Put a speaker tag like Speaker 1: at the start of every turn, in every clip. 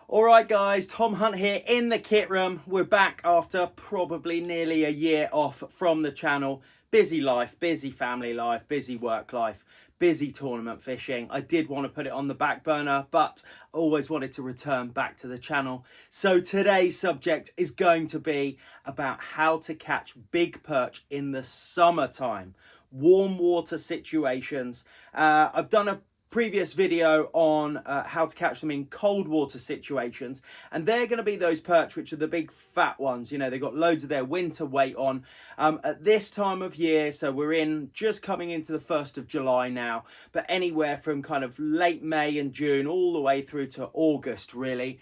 Speaker 1: All right, guys, Thom Hunt here in the kit room. We're back after probably nearly a year off from the channel. Busy life, busy family life, busy work life, busy tournament fishing. I did want to put it on the back burner, but always wanted to return back to the channel. So today's subject is going to be about how to catch big perch in the summertime. Warm water situations. I've done a previous video on how to catch them in cold water situations, and they're going to be those perch which are the big fat ones. You know, they've got loads of their winter weight on at this time of year. So we're just coming into the 1st of July now, but anywhere from kind of late May and June all the way through to August really.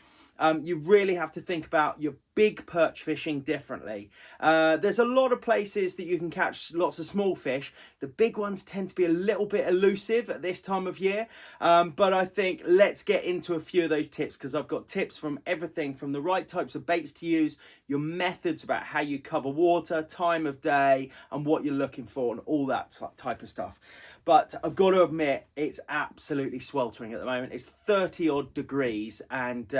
Speaker 1: You really have to think about your big perch fishing differently. There's a lot of places that you can catch lots of small fish. The big ones tend to be a little bit elusive at this time of year. But I think let's get into a few of those tips, because I've got tips from everything from the right types of baits to use, your methods about how you cover water, time of day, and what you're looking for, and all that type of stuff. But I've got to admit, it's absolutely sweltering at the moment. It's 30 odd degrees, and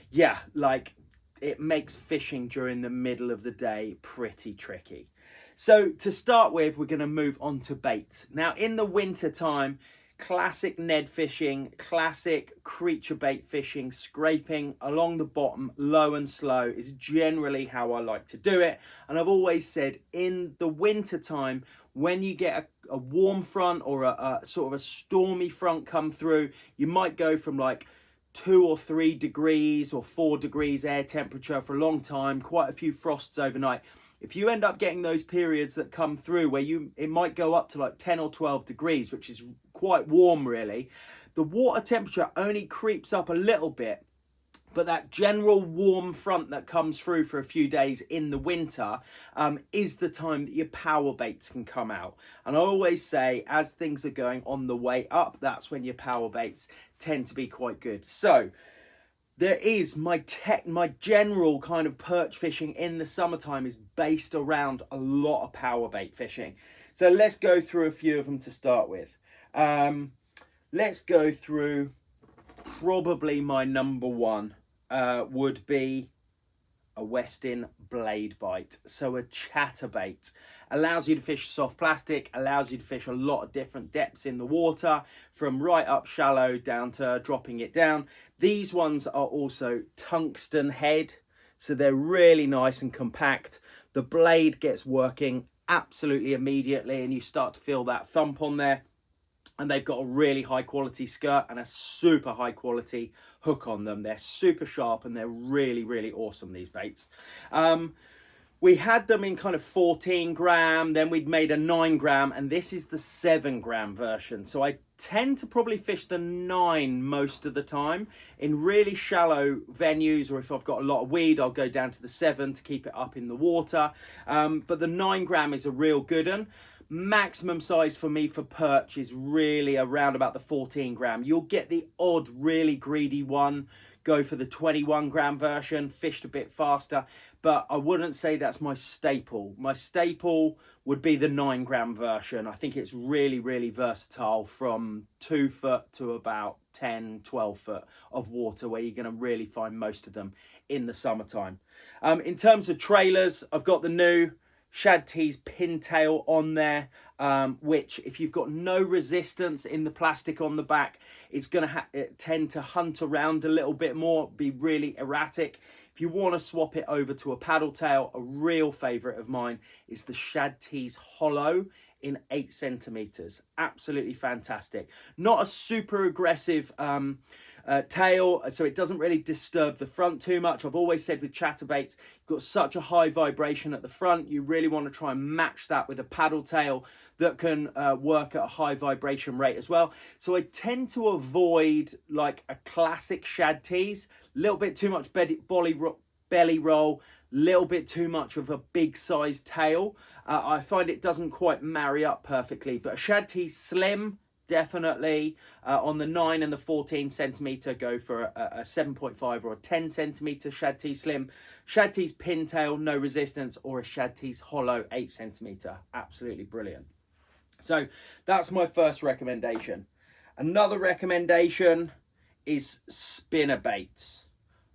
Speaker 1: yeah, like, it makes fishing during the middle of the day pretty tricky. So to start with, we're going to move on to baits. Now, in the winter time, classic Ned fishing, classic creature bait fishing, scraping along the bottom low and slow is generally how I like to do it. And I've always said, in the winter time, when you get a warm front or a sort of a stormy front come through, you might go from like 2 or 3 degrees or 4 degrees air temperature for a long time, quite a few frosts overnight. If you end up getting those periods that come through where it might go up to like 10 or 12 degrees, which is quite warm really, the water temperature only creeps up a little bit, but that general warm front that comes through for a few days in the winter is the time that your power baits can come out. And I always say, as things are going on the way up, that's when your power baits tend to be quite good. So there is my general kind of perch fishing in the summertime is based around a lot of power bait fishing. So let's go through a few of them to start with. Let's go through, probably my number one would be a Westin blade bite. So a chatterbait allows you to fish soft plastic, allows you to fish a lot of different depths in the water, from right up shallow down to dropping it down. These ones are also tungsten head, so they're really nice and compact. The blade gets working absolutely immediately, and you start to feel that thump on there. And they've got a really high quality skirt and a super high quality hook on them. They're super sharp and they're really, really awesome, these baits. We had them in kind of 14 gram, then we'd made a 9 gram, and this is the 7 gram version. So I tend to probably fish the 9 most of the time in really shallow venues, or if I've got a lot of weed, I'll go down to the 7 to keep it up in the water. But the 9 gram is a real good one. Maximum size for me for perch is really around about the 14 gram. You'll get the odd really greedy one go for the 21 gram version, fished a bit faster, but I wouldn't say that's my staple. My staple would be the 9 gram version. I think it's really, really versatile, from 2 foot to about 10, 12 foot of water, where you're going to really find most of them in the summertime. In terms of trailers, I've got the new Shad Tees pintail on there, which, if you've got no resistance in the plastic on the back, it's going to tend to hunt around a little bit more, be really erratic. If you want to swap it over to a paddle tail, a real favourite of mine is the Shad Tees Hollow in 8 centimeters. Absolutely fantastic. Not a super aggressive tail, so it doesn't really disturb the front too much. I've always said with chatterbaits, you've got such a high vibration at the front, you really want to try and match that with a paddle tail that can work at a high vibration rate as well. So I tend to avoid like a classic Shad Tees, a little bit too much belly roll, little bit too much of a big size tail. I find it doesn't quite marry up perfectly, but a Shad Tees Slim, definitely. On the 9 and the 14 centimeter, go for a 7.5 or a 10 centimeter Shad Tees Slim. Shad Tees Pintail, no resistance, or a Shad Tees Hollow 8 centimeter. Absolutely brilliant. So that's my first recommendation. Another recommendation is spinnerbaits.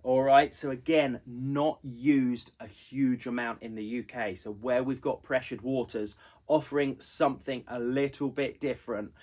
Speaker 1: All right, so again, not used a huge amount in the UK. So where we've got pressured waters, offering something a little bit different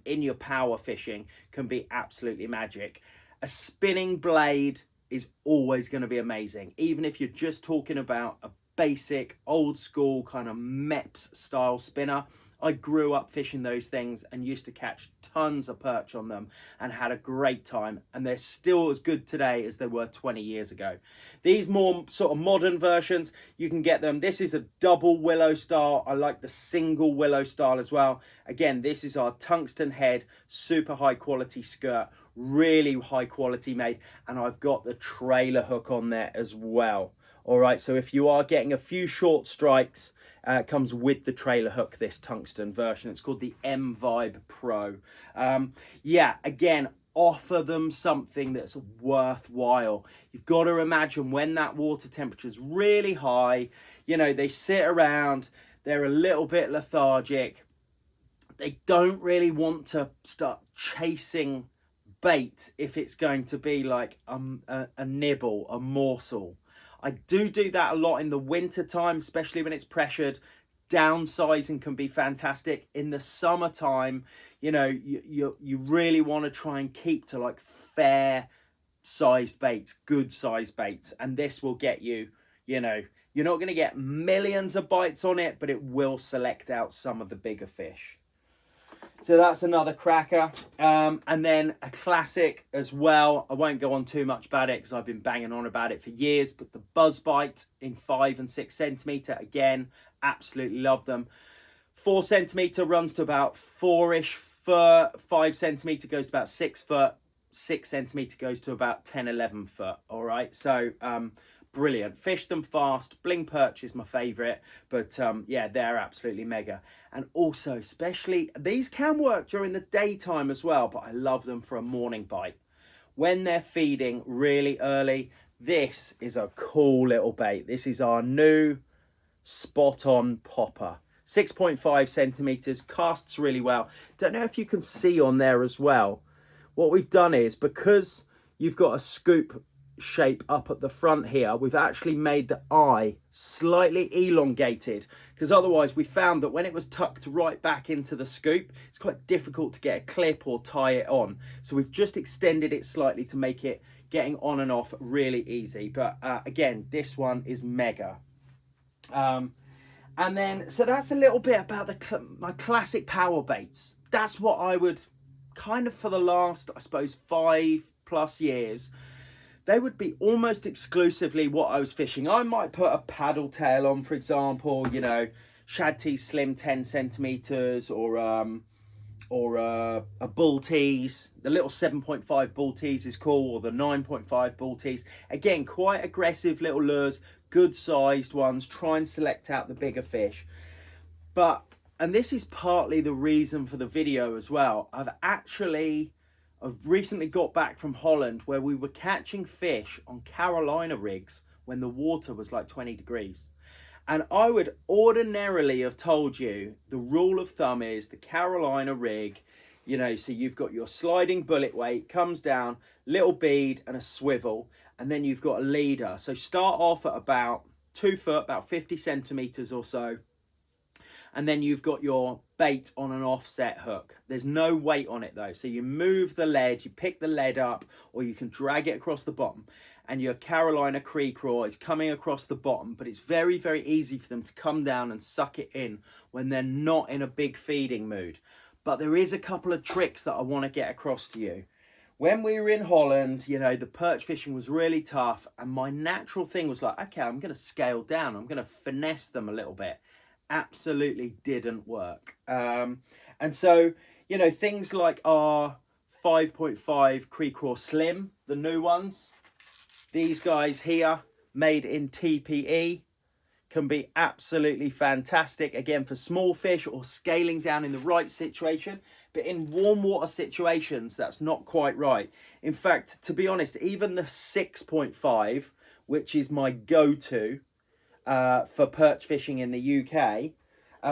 Speaker 1: in your power fishing can be absolutely magic. A spinning blade is always going to be amazing, even if you're just talking about a basic old school kind of MEPS style spinner. I grew up fishing those things and used to catch tons of perch on them and had a great time, and they're still as good today as they were 20 years ago. These more sort of modern versions, you can get them. This is a double willow style. I like the single willow style as well. Again, this is our tungsten head, super high quality skirt, really high quality made, and I've got the trailer hook on there as well. All right, so if you are getting a few short strikes, it comes with the trailer hook, this tungsten version. It's called the M Vibe Pro. Yeah, again, offer them something that's worthwhile. You've got to imagine when that water temperature is really high, you know, they sit around, they're a little bit lethargic. They don't really want to start chasing bait if it's going to be like a nibble, a morsel. I do that a lot in the winter time, especially when it's pressured. Downsizing can be fantastic. In the summertime, you know, you really want to try and keep to like fair sized baits, good sized baits, and this will get you, you know, you're not going to get millions of bites on it, but it will select out some of the bigger fish. So that's another cracker. And then a classic as well. I won't go on too much about it because I've been banging on about it for years, but the buzz bite in 5 and 6 centimeter, again, absolutely love them. 4 centimeter runs to about 4-ish foot. 5 centimeter goes to about 6 foot. 6 centimeter goes to about 10, 11 foot. All right. So, brilliant. Fish them fast. Bling perch is my favorite, but yeah, they're absolutely mega. And also, especially, these can work during the daytime as well, but I love them for a morning bite. When they're feeding really early, this is a cool little bait. This is our new spot on popper. 6.5 centimeters, casts really well. Don't know if you can see on there as well. What we've done is, because you've got a scoop shape up at the front here, we've actually made the eye slightly elongated, because otherwise we found that when it was tucked right back into the scoop, it's quite difficult to get a clip or tie it on. So we've just extended it slightly to make it getting on and off really easy. But again, this one is mega. And then, so that's a little bit about my classic power baits. That's what I would kind of, for the last, I suppose, 5+ years, they would be almost exclusively what I was fishing. I might put a paddle tail on, for example, you know, shad tease slim 10 centimeters, or a bull tease. The little 7.5 bull tease is cool, or the 9.5 bull tease. Again, quite aggressive little lures, good sized ones. Try and select out the bigger fish. But, and this is partly the reason for the video as well, I've recently got back from Holland, where we were catching fish on Carolina rigs when the water was like 20 degrees. And I would ordinarily have told you the rule of thumb is the Carolina rig, you know, so you've got your sliding bullet weight, comes down, little bead and a swivel, and then you've got a leader. So start off at about 2 foot, about 50 centimeters or so. And then you've got your bait on an offset hook. There's no weight on it though. So you move the lead, you pick the lead up, or you can drag it across the bottom. And your Carolina Crecraw is coming across the bottom, but it's very, very easy for them to come down and suck it in when they're not in a big feeding mood. But there is a couple of tricks that I want to get across to you. When we were in Holland, you know, the perch fishing was really tough. And my natural thing was like, okay, I'm going to scale down. I'm going to finesse them a little bit. Absolutely didn't work. And so, you know, things like our 5.5 Crecraw Slim, the new ones, these guys here, made in TPE, can be absolutely fantastic, again, for small fish or scaling down in the right situation. But in warm water situations, that's not quite right. In fact, to be honest, even the 6.5, which is my go-to for perch fishing in the UK,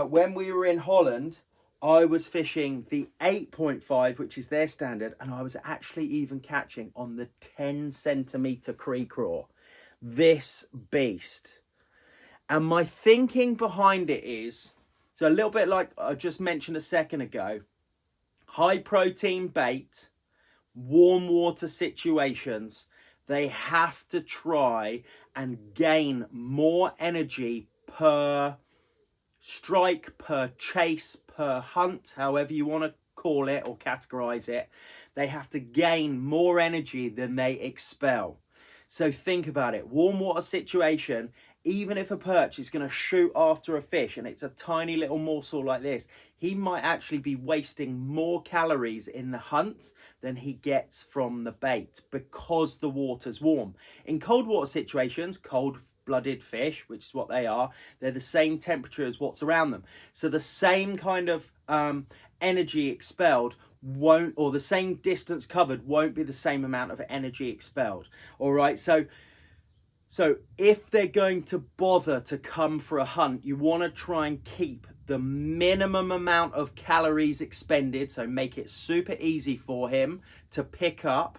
Speaker 1: when we were in Holland, I was fishing the 8.5, which is their standard, and I was actually even catching on the 10 centimeter Crecraw. This beast. And my thinking behind it is, so a little bit like I just mentioned a second ago, high protein bait, warm water situations, they have to try and gain more energy per strike, per chase, per hunt, however you want to call it or categorize it. They have to gain more energy than they expel. So think about it. Warm water situation, even if a perch is going to shoot after a fish and it's a tiny little morsel like this, he might actually be wasting more calories in the hunt than he gets from the bait because the water's warm. In cold water situations, cold-blooded fish, which is what they are, they're the same temperature as what's around them. So the same kind of energy expelled won't, or the same distance covered won't be the same amount of energy expelled. All right, so if they're going to bother to come for a hunt, you want to try and keep the minimum amount of calories expended, so make it super easy for him to pick up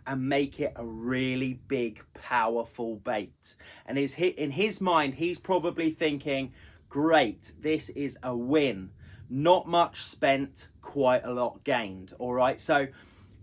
Speaker 1: and make it a really big, powerful bait. And in his mind, he's probably thinking, great, this is a win. Not much spent, quite a lot gained. All right, so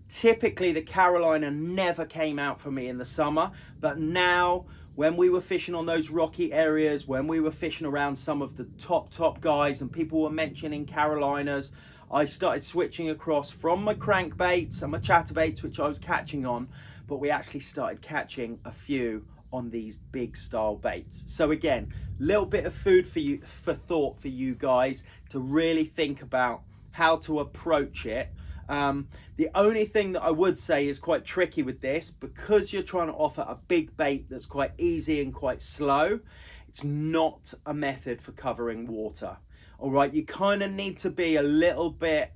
Speaker 1: typically the Carolina never came out for me in the summer, but now when we were fishing on those rocky areas, when we were fishing around some of the top guys and people were mentioning Carolinas, I started switching across from my crankbaits and my chatterbaits, which I was catching on, but we actually started catching a few on these big style baits. So again, little bit of food for thought for you guys to really think about how to approach it. The only thing that I would say is quite tricky with this, because you're trying to offer a big bait that's quite easy and quite slow, it's not a method for covering water. All right, you kind of need to be a little bit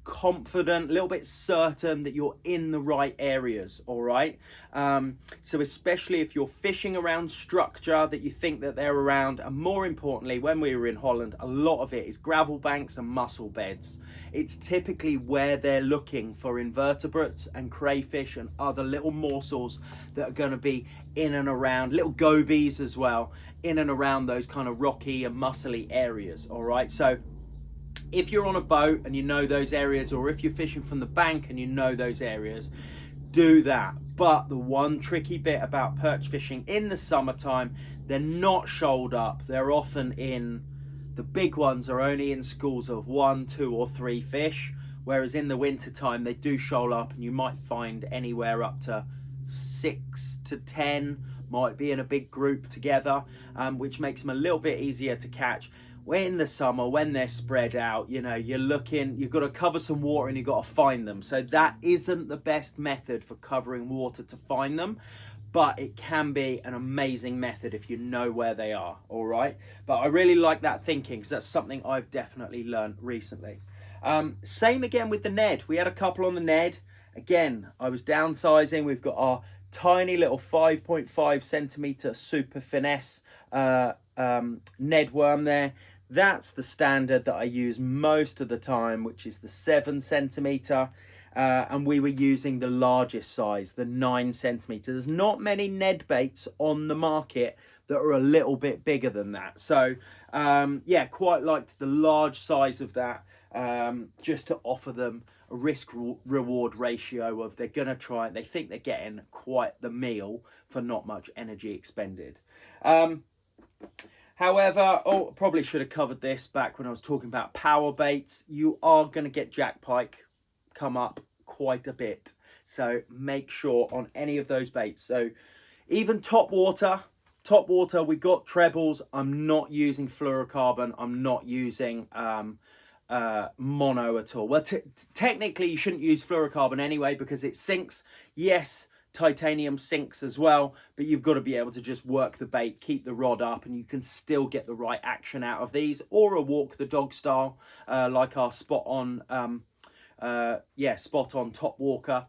Speaker 1: confident, a little bit certain that you're in the right areas. All right, so especially if you're fishing around structure that you think that they're around, and more importantly, when we were in Holland, a lot of it is gravel banks and mussel beds. It's typically where they're looking for invertebrates and crayfish and other little morsels that are going to be in and around, little gobies as well, in and around those kind of rocky and muscly areas. All right, so if you're on a boat and you know those areas, or if you're fishing from the bank and you know those areas, do that. But the one tricky bit about perch fishing in the summertime, they're not shoaled up. They're often in, the big ones are only in schools of 1, 2 or 3 fish, whereas in the winter time they do shoal up, and you might find anywhere up to 6 to 10 might be in a big group together, which makes them a little bit easier to catch. When in the summer, when they're spread out, you know, you're looking, you've got to cover some water and you've got to find them. So that isn't the best method for covering water to find them, but it can be an amazing method if you know where they are. All right, but I really like that thinking, because that's something I've definitely learned recently. Same again with the Ned. We had a couple on the Ned. Again, I was downsizing. We've got our tiny little 5.5 centimeter super finesse Ned worm there. That's the standard that I use most of the time, which is the 7 centimeter. And we were using the largest size, the 9 centimeter. There's not many Ned baits on the market that are a little bit bigger than that. So yeah, quite liked the large size of that, just to offer them a risk reward ratio of they're going to try it. They think they're getting quite the meal for not much energy expended. However, probably should have covered this back when I was talking about power baits. You are going to get jack pike come up quite a bit. So make sure on any of those baits. So even top water, we got trebles. I'm not using fluorocarbon. I'm not using mono at all. Well, technically you shouldn't use fluorocarbon anyway, because it sinks. Yes, titanium sinks as well, but you've got to be able to just work the bait, keep the rod up, and you can still get the right action out of these, or a walk the dog style, like our spot on top walker.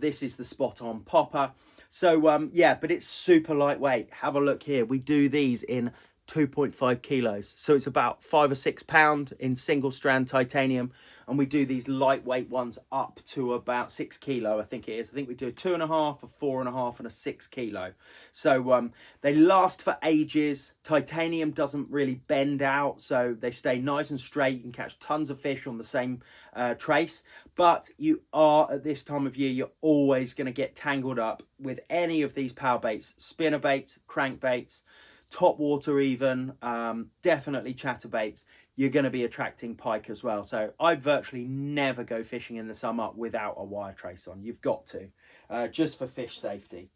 Speaker 1: This is the spot on popper. So yeah, but it's super lightweight. Have a look here. We do these in 2.5 kilos. So it's about 5 or 6 pound in single strand titanium. And we do these lightweight ones up to about 6 kilo, I think it is. I think we do a 2.5, a 4.5 and a 6 kilo. So they last for ages. Titanium doesn't really bend out, so they stay nice and straight. You can catch tons of fish on the same trace. But you are, at this time of year, you're always going to get tangled up with any of these power baits, spinnerbaits, crankbaits, topwater even, definitely chatterbaits. You're going to be attracting pike as well. So I virtually never go fishing in the summer without a wire trace on. You've got to, just for fish safety.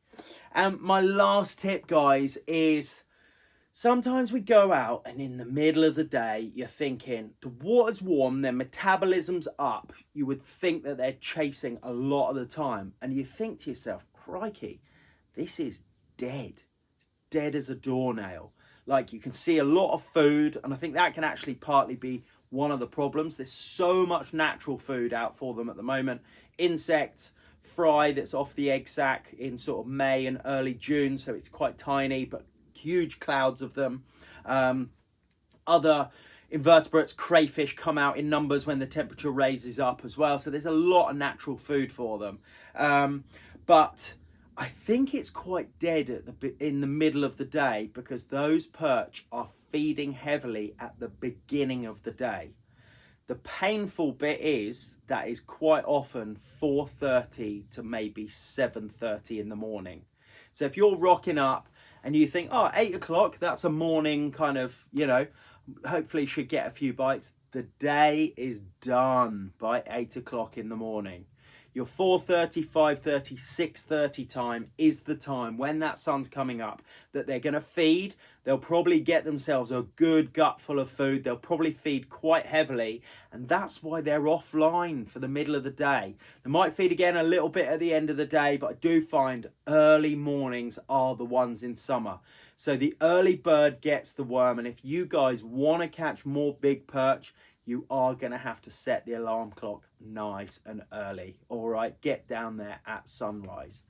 Speaker 1: And my last tip, guys, is sometimes we go out and in the middle of the day, you're thinking the water's warm, their metabolism's up. You would think that they're chasing a lot of the time. And you think to yourself, crikey, this is dead. It's dead as a doornail. Like, you can see a lot of food, and I think that can actually partly be one of the problems. There's so much natural food out for them at the moment. Insects, fry that's off the egg sac in sort of May and early June, so it's quite tiny, but huge clouds of them. Other invertebrates, crayfish, come out in numbers when the temperature raises up as well. So there's a lot of natural food for them. But I think it's quite dead in the middle of the day, because those perch are feeding heavily at the beginning of the day. The painful bit is that is quite often 4:30 to maybe 7:30 in the morning. So if you're rocking up and you think, oh, 8 o'clock, that's a morning kind of, you know, hopefully should get a few bites. The day is done by 8 o'clock in the morning. Your 4:30, 5:30, 6:30 time is the time when that sun's coming up that they're going to feed. They'll probably get themselves a good gutful of food. They'll probably feed quite heavily, and that's why they're offline for the middle of the day. They might feed again a little bit at the end of the day, but I do find early mornings are the ones in summer. So the early bird gets the worm, and if you guys want to catch more big perch, you are going to have to set the alarm clock nice and early. All right, get down there at sunrise.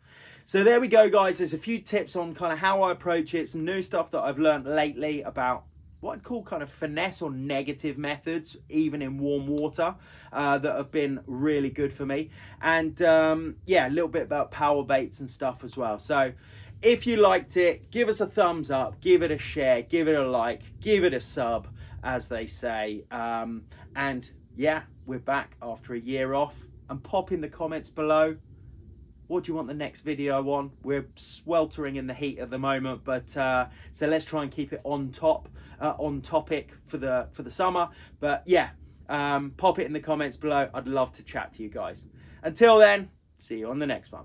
Speaker 1: So there we go, guys. There's a few tips on kind of how I approach it, some new stuff that I've learned lately about what I'd call kind of finesse or negative methods, even in warm water, that have been really good for me. And yeah, a little bit about power baits and stuff as well. So if you liked it, give us a thumbs up, give it a share, give it a like, give it a sub, as they say. And yeah, we're back after a year off. And pop in the comments below, what do you want the next video on? We're sweltering in the heat at the moment, but so let's try and keep it on topic for the summer. But yeah, pop it in the comments below. I'd love to chat to you guys. Until then, see you on the next one.